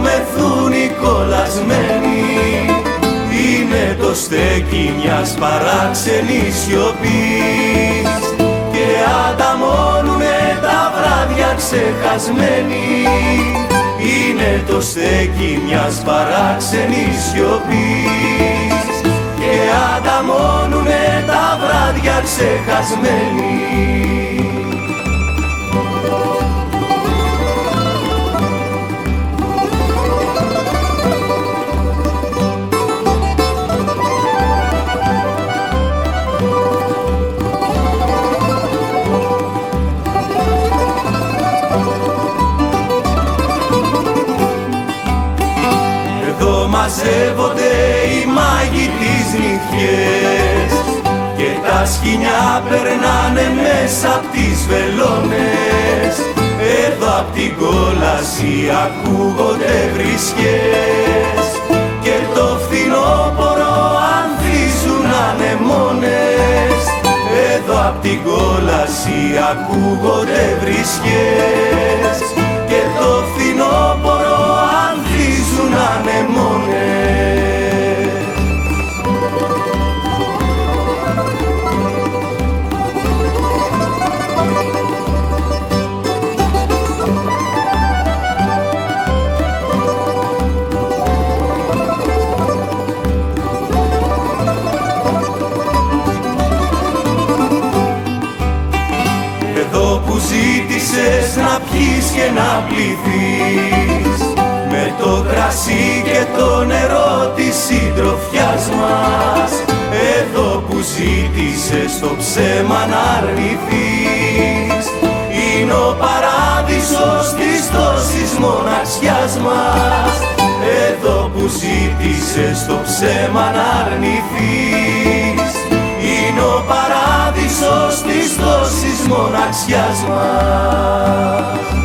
μεθούν οι κολλασμένοι. Είναι το στέκι μιας παράξενης σιωπής και ανταμώνουνε τα βράδια ξεχασμένοι. Είναι το στέκι μιας παράξενης σιωπής και ανταμώνουνε τα βράδια ξεχασμένοι. Μαζεύονται οι μάγοι τις νυχτιές και τα σκοινιά περνάνε μέσα απ' τις βελόνες. Εδώ απ' την κόλαση ακούγονται βρισκές και το φθινόπωρο ανθίζουν ανεμόνες. Εδώ απ' την κόλαση ακούγονται βρισκές και το φθινόπωρο ανθίζουν ανεμόνες. Εδώ που ζήτησες να πιείς και να πληθείς με το κρασί και το νερό της συντροφιάς μας. Εδώ που ζήτησες το ψέμα να αρνηθείς, είναι ο παράδεισος της τόσης μοναξιάς μας. Εδώ που ζήτησες το ψέμα να αρνηθείς, είναι ο παράδεισος της τόσης μοναξιάς μας.